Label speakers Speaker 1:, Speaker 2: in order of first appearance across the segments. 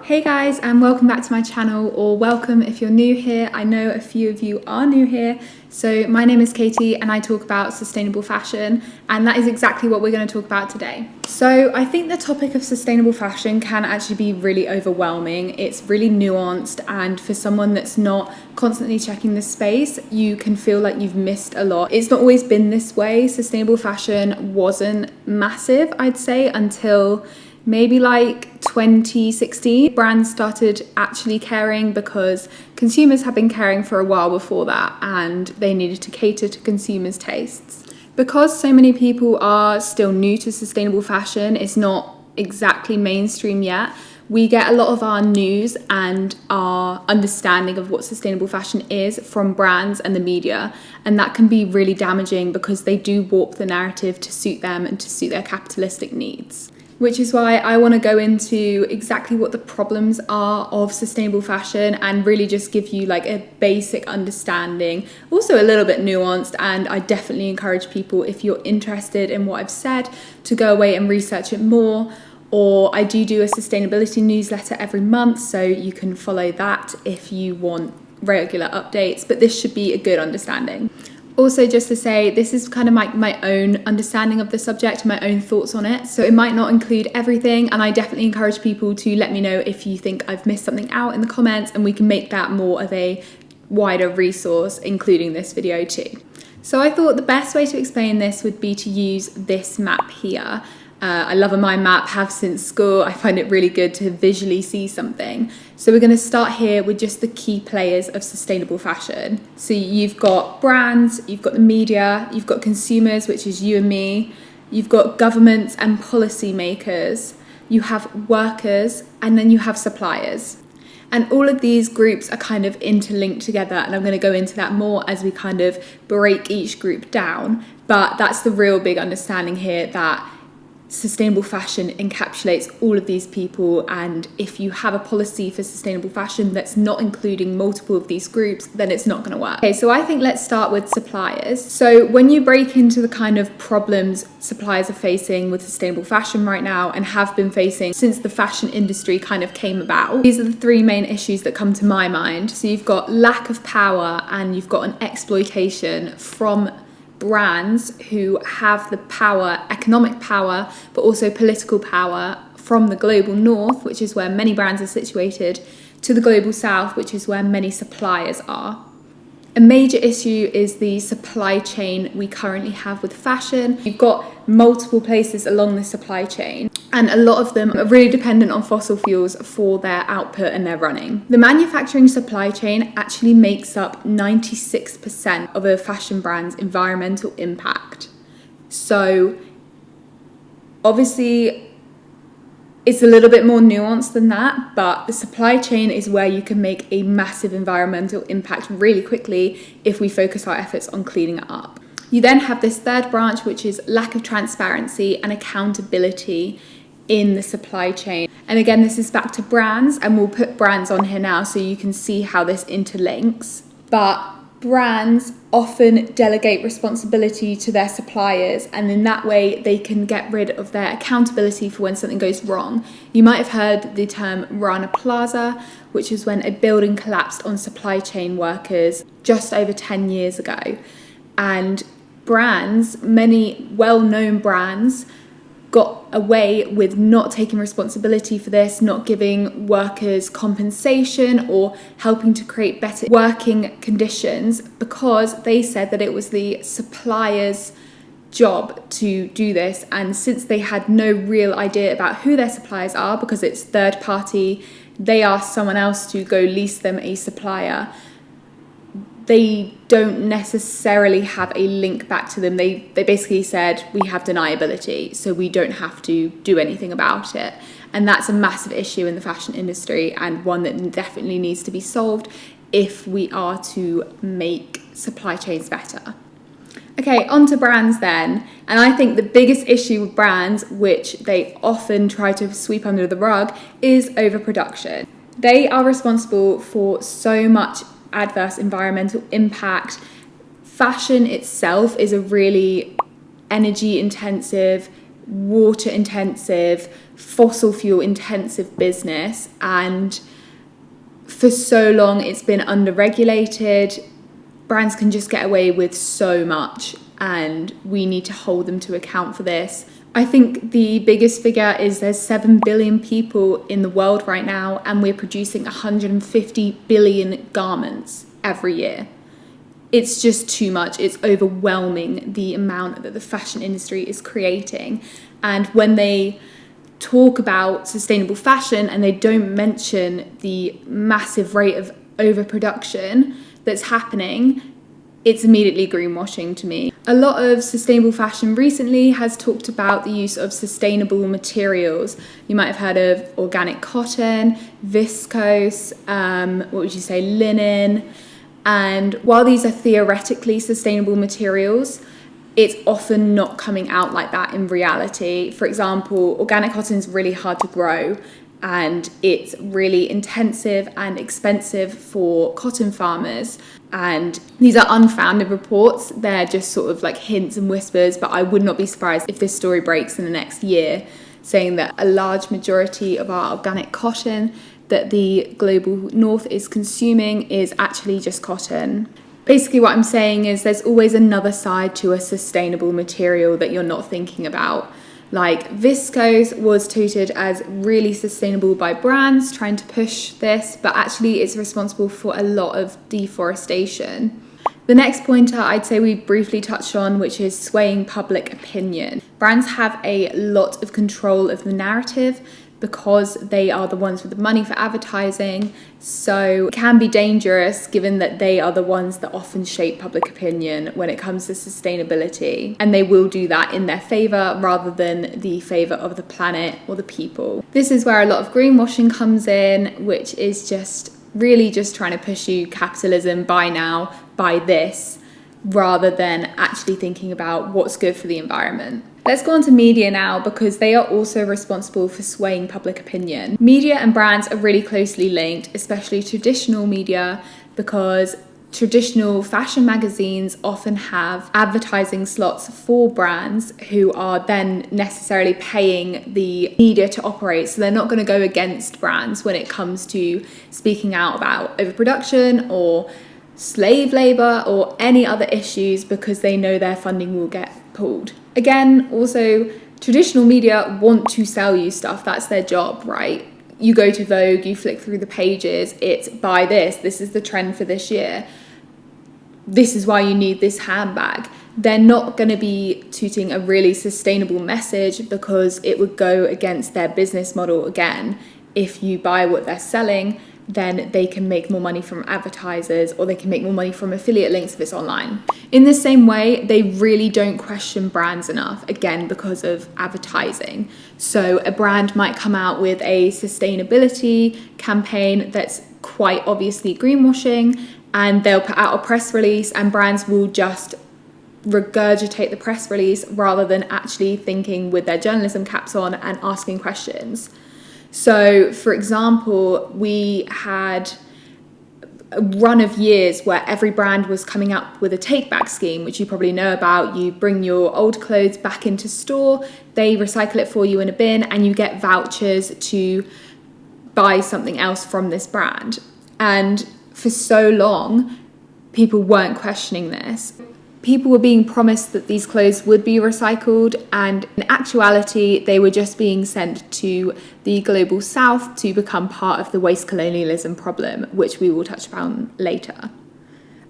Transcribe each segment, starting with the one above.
Speaker 1: Hey guys, and welcome back to my channel, or welcome if you're new here. I know a few of you are new here. So my name is Katie and I talk about sustainable fashion, and that is exactly what we're going to talk about today. So I think the topic of sustainable fashion can actually be really overwhelming. It's really nuanced, and for someone that's not constantly checking this space, you can feel like you've missed a lot. It's not always been this way. Sustainable fashion wasn't massive, I'd say, until maybe like 2016. Brands started actually caring because consumers had been caring for a while before that, and they needed to cater to consumers' tastes. Because so many people are still new to sustainable fashion, it's not exactly mainstream yet. We get a lot of our news and our understanding of what sustainable fashion is from brands and the media, and that can be really damaging because they do warp the narrative to suit them and to suit their capitalistic needs. Which is why I want to go into exactly what the problems are of sustainable fashion and really just give you like a basic understanding, also a little bit nuanced. And I definitely encourage people, if you're interested in what I've said, to go away and research it more. Or I do a sustainability newsletter every month, so you can follow that if you want regular updates, but this should be a good understanding. Also, just to say, this is kind of my own understanding of the subject, my own thoughts on it. So it might not include everything, and I definitely encourage people to let me know if you think I've missed something out in the comments, and we can make that more of a wider resource, including this video too. So I thought the best way to explain this would be to use this map here. I love a mind map, have since school. I find it really good to visually see something. So we're going to start here with just the key players of sustainable fashion. So you've got brands, you've got the media, you've got consumers, which is you and me, you've got governments and policy makers, you have workers, and then you have suppliers. And all of these groups are kind of interlinked together, and I'm going to go into that more as we kind of break each group down. But that's the real big understanding here, that sustainable fashion encapsulates all of these people, and if you have a policy for sustainable fashion that's not including multiple of these groups, then it's not going to work. Okay, so I think let's start with suppliers. So when you break into the kind of problems suppliers are facing with sustainable fashion right now, and have been facing since the fashion industry kind of came about, these are the three main issues that come to my mind. So you've got lack of power, and you've got an exploitation from brands who have the power, economic power, but also political power, from the global north, which is where many brands are situated, to the global south, which is where many suppliers are. A major issue is the supply chain we currently have with fashion. You've got multiple places along the supply chain, and a lot of them are really dependent on fossil fuels for their output and their running. The manufacturing supply chain actually makes up 96% of a fashion brand's environmental impact. So obviously it's a little bit more nuanced than that, but the supply chain is where you can make a massive environmental impact really quickly if we focus our efforts on cleaning it up. You then have this third branch, which is lack of transparency and accountability in the supply chain. And again, this is back to brands, and we'll put brands on here now so you can see how this interlinks. But brands often delegate responsibility to their suppliers, and in that way they can get rid of their accountability for when something goes wrong. You might have heard the term Rana Plaza, which is when a building collapsed on supply chain workers just over 10 years ago. And brands, many well-known brands, got away with not taking responsibility for this, not giving workers compensation or helping to create better working conditions, because they said that it was the supplier's job to do this. And since they had no real idea about who their suppliers are, because it's third party, they asked someone else to go lease them a supplier, they don't necessarily have a link back to them. They basically said, we have deniability, so we don't have to do anything about it. And that's a massive issue in the fashion industry, and one that definitely needs to be solved if we are to make supply chains better. Okay, on to brands then. And I think the biggest issue with brands, which they often try to sweep under the rug, is overproduction. They are responsible for so much adverse environmental impact. Fashion itself is a really energy intensive, water intensive, fossil fuel intensive business, and for so long it's been under-regulated. Brands can just get away with so much, and we need to hold them to account for this. I think the biggest figure is there's 7 billion people in the world right now, and we're producing 150 billion garments every year. It's just too much. It's overwhelming, the amount that the fashion industry is creating. And when they talk about sustainable fashion and they don't mention the massive rate of overproduction that's happening, it's immediately greenwashing to me. A lot of sustainable fashion recently has talked about the use of sustainable materials. You might have heard of organic cotton, viscose, linen. And while these are theoretically sustainable materials, it's often not coming out like that in reality. For example, organic cotton is really hard to grow, and it's really intensive and expensive for cotton farmers. And these are unfounded reports. They're just sort of like hints and whispers, but I would not be surprised if this story breaks in the next year, saying that a large majority of our organic cotton that the global north is consuming is actually just cotton. Basically what I'm saying is there's always another side to a sustainable material that you're not thinking about. Like viscose was touted as really sustainable by brands trying to push this, but actually it's responsible for a lot of deforestation. The next pointer I'd say we briefly touched on, which is swaying public opinion. Brands have a lot of control of the narrative because they are the ones with the money for advertising, so it can be dangerous given that they are the ones that often shape public opinion when it comes to sustainability, and they will do that in their favour rather than the favour of the planet or the people. This is where a lot of greenwashing comes in, which is just really just trying to push you capitalism, buy now, buy this, rather than actually thinking about what's good for the environment. Let's go on to media now, because they are also responsible for swaying public opinion. Media and brands are really closely linked, especially traditional media, because traditional fashion magazines often have advertising slots for brands who are then necessarily paying the media to operate. So they're not going to go against brands when it comes to speaking out about overproduction or slave labor or any other issues, because they know their funding will get pulled. Again, also, traditional media want to sell you stuff. That's their job, right? You go to Vogue, you flick through the pages, it's buy this is the trend for this year. This is why you need this handbag. They're not going to be tooting a really sustainable message, because it would go against their business model again. If you buy what they're selling, then they can make more money from advertisers, or they can make more money from affiliate links if it's online. In the same way, they really don't question brands enough, again, because of advertising. So a brand might come out with a sustainability campaign that's quite obviously greenwashing, and they'll put out a press release, and brands will just regurgitate the press release rather than actually thinking with their journalism caps on and asking questions. So, for example, we had a run of years where every brand was coming up with a take-back scheme, which you probably know about. You bring your old clothes back into store, they recycle it for you in a bin, and you get vouchers to buy something else from this brand. And for so long, people weren't questioning this. People were being promised that these clothes would be recycled, and in actuality, they were just being sent to the global south to become part of the waste colonialism problem, which we will touch upon later.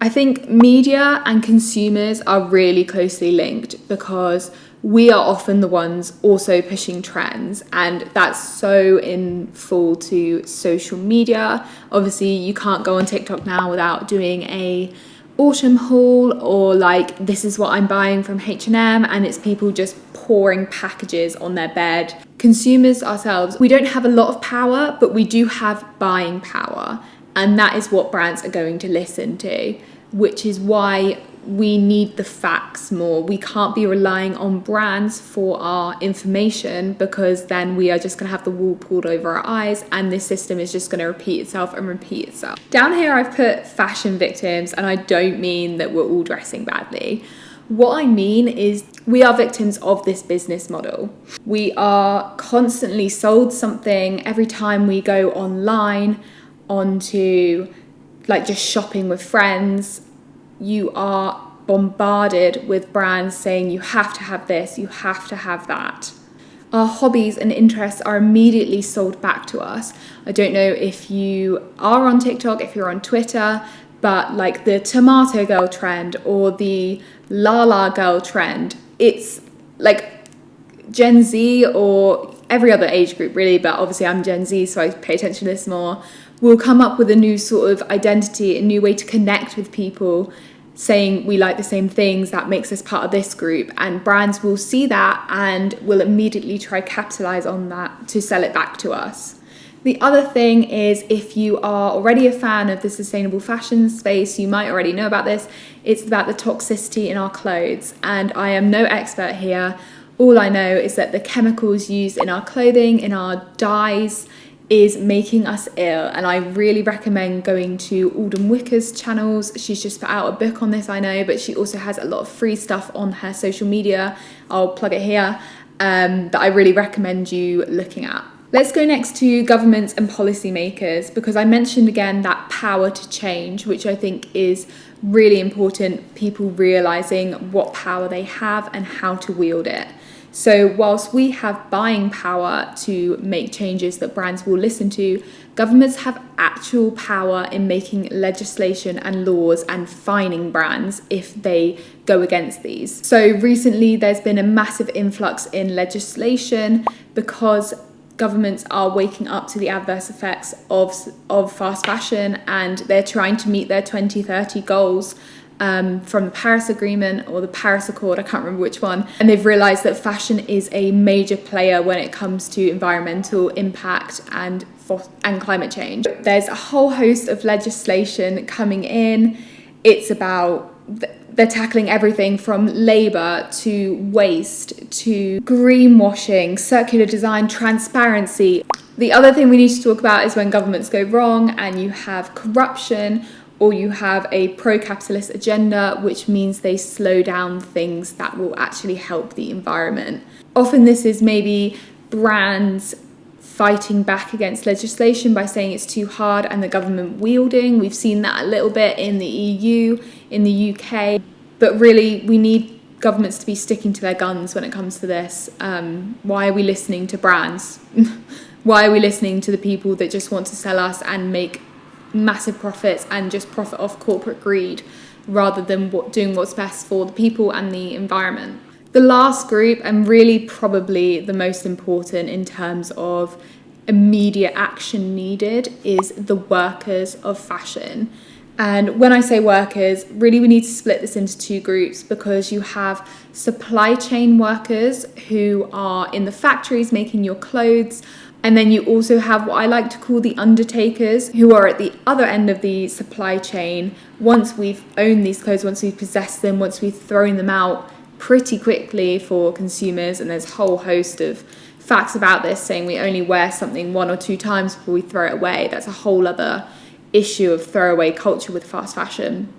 Speaker 1: I think media and consumers are really closely linked, because we are often the ones also pushing trends, and that's so in full to social media. Obviously, you can't go on TikTok now without doing a autumn haul, or like, this is what I'm buying from H&M, and it's people just pouring packages on their bed. Consumers ourselves, we don't have a lot of power, but we do have buying power, and that is what brands are going to listen to, which is why we need the facts more. We can't be relying on brands for our information, because then we are just going to have the wool pulled over our eyes, and this system is just going to repeat itself and repeat itself. Down here I've put fashion victims, and I don't mean that we're all dressing badly. What I mean is we are victims of this business model. We are constantly sold something every time we go online onto like just shopping with friends. You are bombarded with brands saying you have to have this, you have to have that. Our hobbies and interests are immediately sold back to us. I don't know if you are on TikTok, if you're on Twitter, but like the tomato girl trend or the la girl trend, it's like Gen Z or every other age group really, but obviously I'm Gen Z, so I pay attention to this more, will come up with a new sort of identity, a new way to connect with people, saying we like the same things, that makes us part of this group, and brands will see that and will immediately try capitalize on that to sell it back to us. The other thing is, if you are already a fan of the sustainable fashion space, you might already know about this. It's about the toxicity in our clothes, and I am no expert here. All I know is that the chemicals used in our clothing, in our dyes, is making us ill, and I really recommend going to Alden Wicker's channels. She's just put out a book on this, I know, but she also has a lot of free stuff on her social media. I'll plug it here, that I really recommend you looking at. Let's go next to governments and policymakers, because I mentioned again that power to change, which I think is really important, people realising what power they have and how to wield it. So whilst we have buying power to make changes that brands will listen to, governments have actual power in making legislation and laws and fining brands if they go against these. So recently there's been a massive influx in legislation because governments are waking up to the adverse effects of fast fashion, and they're trying to meet their 2030 goals from the Paris Agreement or the Paris Accord, I can't remember which one, and they've realised that fashion is a major player when it comes to environmental impact and climate change. There's a whole host of legislation coming in. It's about, they're tackling everything from labour to waste to greenwashing, circular design, transparency. The other thing we need to talk about is when governments go wrong and you have corruption, or you have a pro-capitalist agenda, which means they slow down things that will actually help the environment. Often this is maybe brands fighting back against legislation by saying it's too hard and the government wielding. We've seen that a little bit in the EU, in the UK, but really we need governments to be sticking to their guns when it comes to this. Why are we listening to brands? Why are we listening to the people that just want to sell us and make massive profits and just profit off corporate greed rather than doing what's best for the people and the environment? The last group, and really probably the most important in terms of immediate action needed, is the workers of fashion. And when I say workers, really we need to split this into two groups, because you have supply chain workers who are in the factories making your clothes. And then you also have what I like to call the undertakers, who are at the other end of the supply chain. Once we've owned these clothes, once we've possessed them, once we've thrown them out pretty quickly for consumers, and there's a whole host of facts about this saying we only wear something 1 or 2 times before we throw it away. That's a whole other issue of throwaway culture with fast fashion.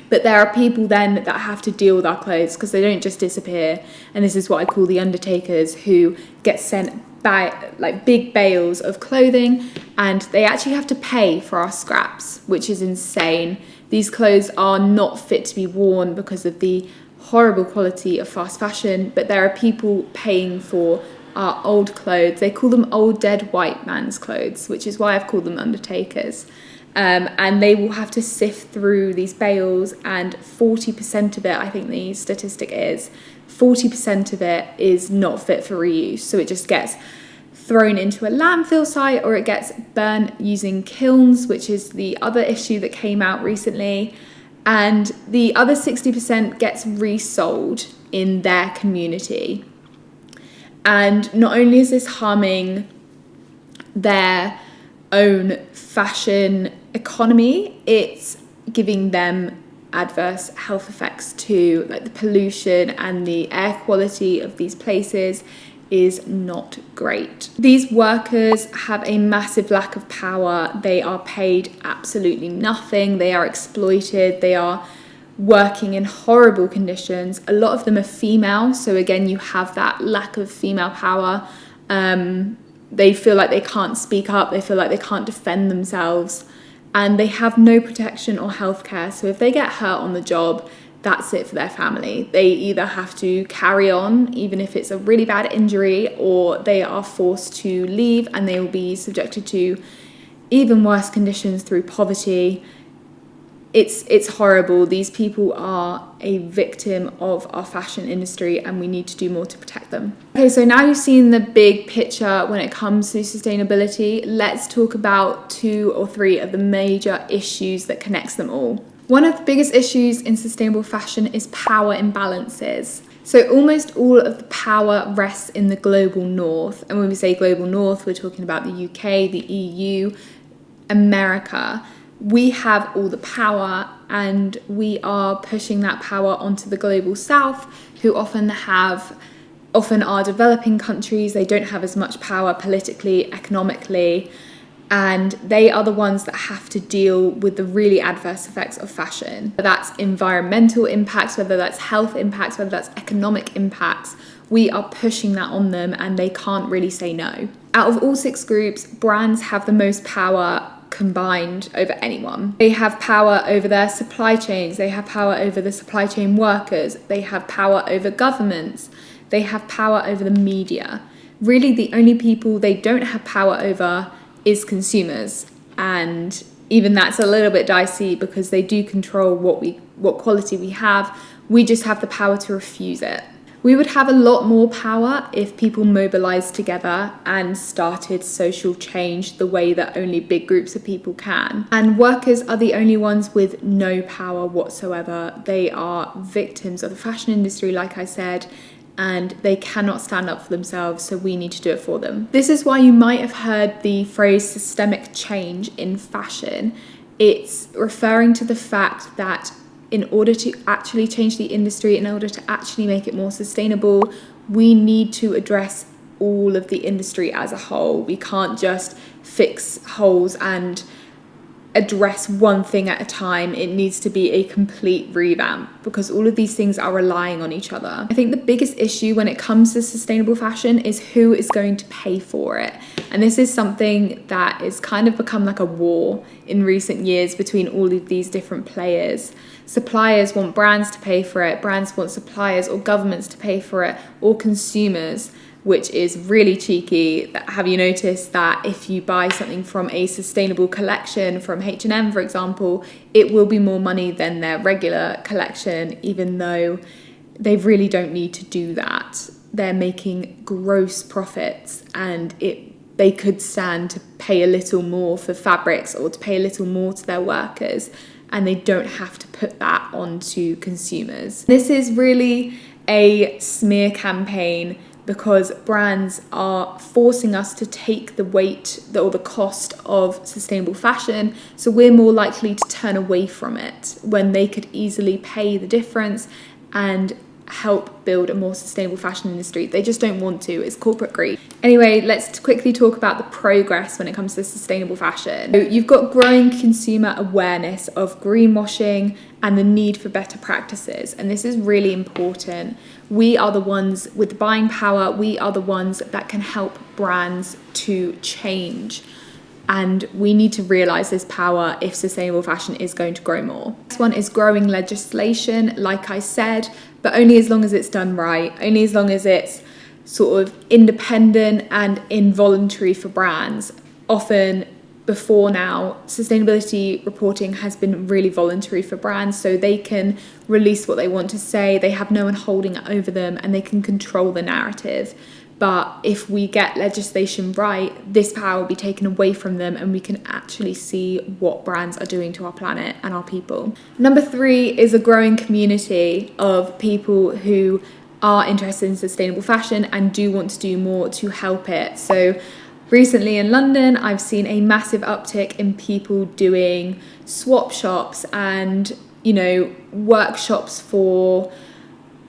Speaker 1: But there are people then that have to deal with our clothes because they don't just disappear. And this is what I call the undertakers, who get sent by like big bales of clothing, and they actually have to pay for our scraps, which is insane. These clothes are not fit to be worn because of the horrible quality of fast fashion, but there are people paying for our old clothes. They call them old dead white man's clothes, which is why I've called them undertakers. And they will have to sift through these bales, and 40% of it, I think the statistic is, 40% of it is not fit for reuse. So it just gets thrown into a landfill site, or it gets burnt using kilns, which is the other issue that came out recently. And the other 60% gets resold in their community. And not only is this harming their own fashion economy, it's giving them adverse health effects too, like the pollution and the air quality of these places is not great. These workers have a massive lack of power. They are paid absolutely nothing. They are exploited. They are working in horrible conditions. A lot of them are female, so again, you have that lack of female power. They feel like they can't speak up, they feel like they can't defend themselves, and they have no protection or healthcare. So if they get hurt on the job, that's it for their family. They either have to carry on, even if it's a really bad injury, or they are forced to leave and they will be subjected to even worse conditions through poverty. It's horrible. These people are a victim of our fashion industry, and we need to do more to protect them. Okay, so now you've seen the big picture when it comes to sustainability. Let's talk about 2 or 3 of the major issues that connects them all. One of the biggest issues in sustainable fashion is power imbalances. So almost all of the power rests in the global north. And when we say global north, we're talking about the UK, the EU, America. We have all the power, and we are pushing that power onto the global south, who often are developing countries. They don't have as much power politically, economically, and they are the ones that have to deal with the really adverse effects of fashion. Whether that's environmental impacts, whether that's health impacts, whether that's economic impacts, we are pushing that on them, and they can't really say no. Out of all 6 groups, brands have the most power combined over anyone. They have power over their supply chains, they have power over the supply chain workers, they have power over governments, they have power over the media. Really, the only people they don't have power over is consumers, and even that's a little bit dicey because they do control what quality we have. We just have the power to refuse it. We would have a lot more power if people mobilized together and started social change the way that only big groups of people can. And workers are the only ones with no power whatsoever. They are victims of the fashion industry, like I said, and they cannot stand up for themselves, so we need to do it for them. This is why you might have heard the phrase systemic change in fashion. It's referring to the fact that in order to actually change the industry, in order to actually make it more sustainable, we need to address all of the industry as a whole. We can't just fix holes and address one thing at a time. It needs to be a complete revamp because all of these things are relying on each other. I think the biggest issue when it comes to sustainable fashion is who is going to pay for it. And this is something that has kind of become like a war in recent years between all of these different players. Suppliers want brands to pay for it, brands want suppliers or governments to pay for it, or consumers, which is really cheeky. Have you noticed that if you buy something from a sustainable collection from H&M, for example, it will be more money than their regular collection, even though they really don't need to do that. They're making gross profits, and they could stand to pay a little more for fabrics or to pay a little more to their workers, and they don't have to put that onto consumers. This is really a smear campaign because brands are forcing us to take the weight or the cost of sustainable fashion, so we're more likely to turn away from it when they could easily pay the difference and help build a more sustainable fashion industry. They just don't want to. It's corporate greed. Anyway, let's quickly talk about the progress when it comes to sustainable fashion. So you've got growing consumer awareness of greenwashing and the need for better practices, and this is really important. We are the ones with the buying power. We are the ones that can help brands to change, and we need to realize this power if sustainable fashion is going to grow more. Next one is growing legislation, like I said, but only as long as it's done right, only as long as it's sort of independent and involuntary for brands. Often before now, sustainability reporting has been really voluntary for brands, so they can release what they want to say, they have no one holding it over them, and they can control the narrative. But if we get legislation right, this power will be taken away from them, and we can actually see what brands are doing to our planet and our people. Number 3 is a growing community of people who are interested in sustainable fashion and do want to do more to help it. So recently in London, I've seen a massive uptick in people doing swap shops and, workshops for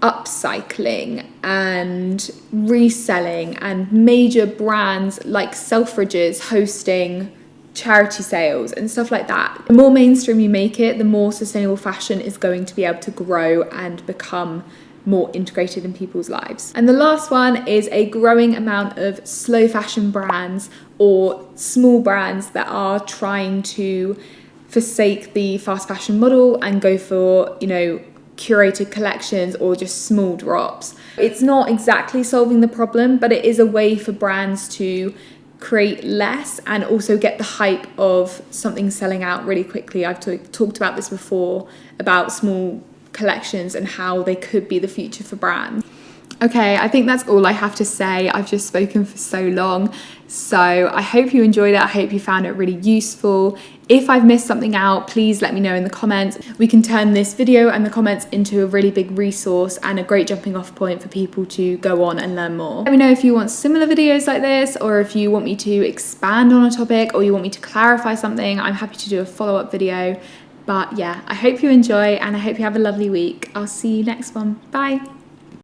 Speaker 1: upcycling and reselling, and major brands like Selfridges hosting charity sales and stuff like that. The more mainstream you make it, the more sustainable fashion is going to be able to grow and become more integrated in people's lives. And the last one is a growing amount of slow fashion brands or small brands that are trying to forsake the fast fashion model and go for, you know, curated collections or just small drops. It's not exactly solving the problem, but it is a way for brands to create less and also get the hype of something selling out really quickly. I've talked about this before, about small collections and how they could be the future for brands. Okay, I think that's all I have to say. I've just spoken for so long. So I hope you enjoyed it. I hope you found it really useful. If I've missed something out, please let me know in the comments. We can turn this video and the comments into a really big resource and a great jumping off point for people to go on and learn more. Let me know if you want similar videos like this, or if you want me to expand on a topic, or you want me to clarify something. I'm happy to do a follow-up video. But yeah, I hope you enjoy and I hope you have a lovely week. I'll see you next one. Bye.